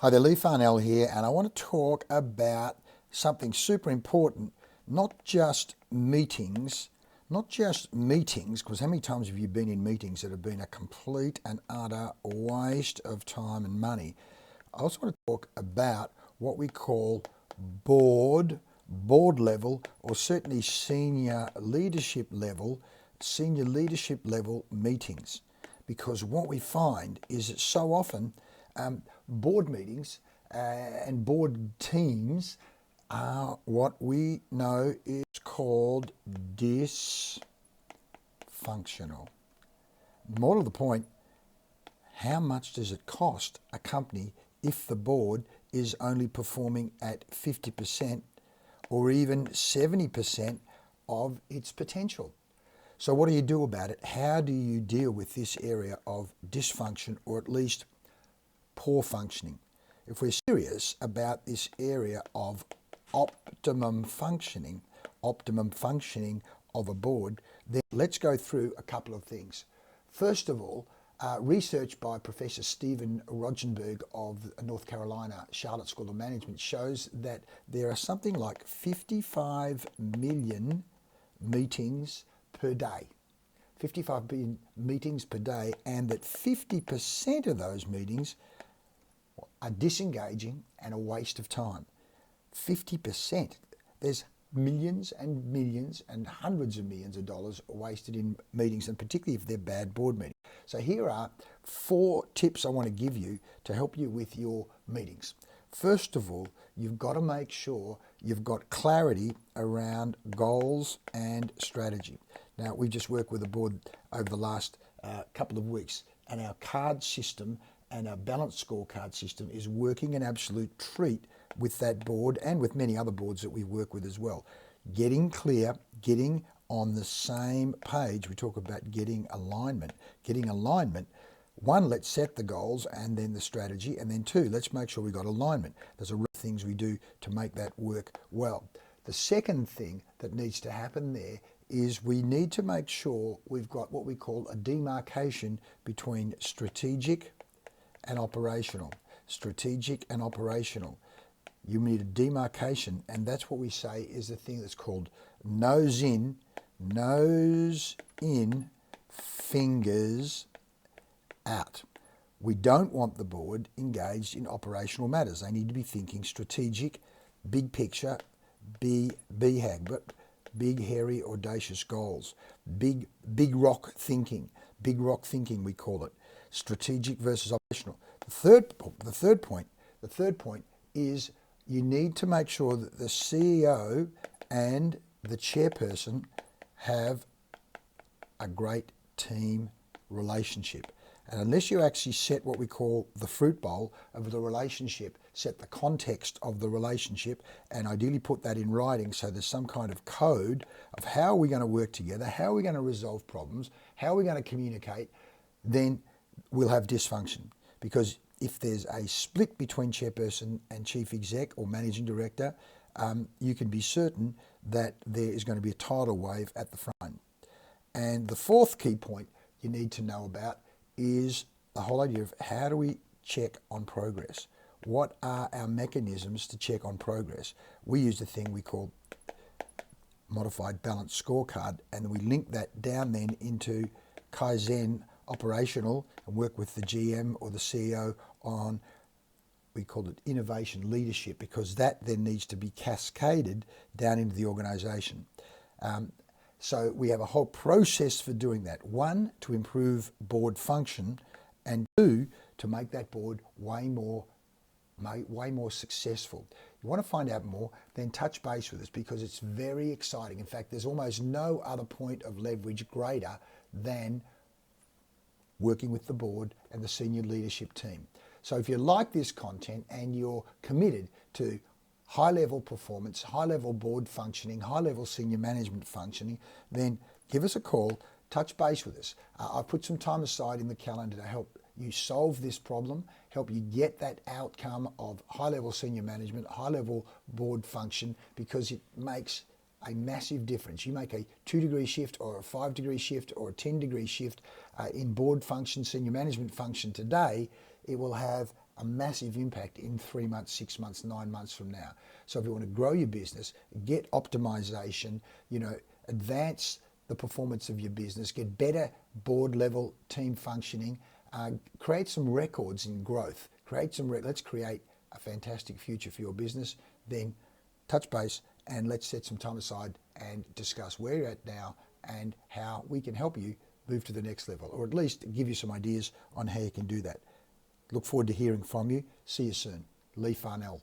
Hi there, Leigh Farnell here, and I want to talk about something super important, not just meetings, because how many times have you been in meetings that have been a complete and utter waste of time and money? I also want to talk about what we call board level, or certainly senior leadership level meetings. Because what we find is that so often board meetings and board teams are what we know is called dysfunctional. More to the point, how much does it cost a company if the board is only performing at 50% or even 70% of its potential? So what do you do about it? How do you deal with this area of dysfunction, or at least poor functioning? If we're serious about this area of optimum functioning of a board, then let's go through a couple of things. First of all, research by Professor Stephen Rogenberg of North Carolina Charlotte School of Management shows that there are something like 55 million meetings per day. 55 billion meetings per day, and that 50% of those meetings are disengaging and a waste of time. 50%. There's millions and millions and hundreds of millions of dollars wasted in meetings, and particularly if they're bad board meetings. So here are 4 tips I want to give you to help you with your meetings. First of all, you've got to make sure you've got clarity around goals and strategy. Now, we just worked with a board over the last couple of weeks, and our card system and our balanced scorecard system is working an absolute treat with that board and with many other boards that we work with as well. Getting clear, getting on the same page. We talk about getting alignment. One, let's set the goals and then the strategy, and then 2, let's make sure we've got alignment. There's a lot of things we do to make that work well. The second thing that needs to happen there is we need to make sure we've got what we call a demarcation between strategic and operational. You need a demarcation, and that's what we say is the thing that's called nose in, fingers out. We don't want the board engaged in operational matters. They need to be thinking strategic, big picture, BHAG, but big, hairy, audacious goals. Big rock thinking we call it. Strategic versus operational. The third point is you need to make sure that the CEO and the chairperson have a great team relationship. And unless you actually set what we call the fruit bowl of the relationship, set the context of the relationship, and ideally put that in writing so there's some kind of code of how are we going to work together, how are we going to resolve problems, how are we going to communicate, then we'll have dysfunction. Because if there's a split between chairperson and chief exec or managing director, you can be certain that there is going to be a tidal wave at the front. And the fourth key point you need to know about is the whole idea of how do we check on progress? What are our mechanisms to check on progress? We use a thing we call modified balanced scorecard, and we link that down then into Kaizen operational and work with the GM or the CEO on, we call it innovation leadership, because that then needs to be cascaded down into the organization. So we have a whole process for doing that. 1, to improve board function, and 2, to make that board way more successful. You want to find out more, then touch base with us, because it's very exciting. In fact, there's almost no other point of leverage greater than working with the board and the senior leadership team. So if you like this content and you're committed to high-level performance, high-level board functioning, high-level senior management functioning, then give us a call, touch base with us. I've put some time aside in the calendar to help you solve this problem, help you get that outcome of high-level senior management, high-level board function, because it makes a massive difference. You make a 2-degree shift or a 5-degree shift or a 10-degree shift in board function, senior management function today, it will have a massive impact in 3 months, 6 months, 9 months from now. So if you want to grow your business, get optimization, advance the performance of your business, get better board level team functioning, create some records in growth, let's create a fantastic future for your business. Then touch base and let's set some time aside and discuss where you're at now and how we can help you move to the next level, or at least give you some ideas on how you can do that. Look forward to hearing from you. See you soon. Leigh Farnell.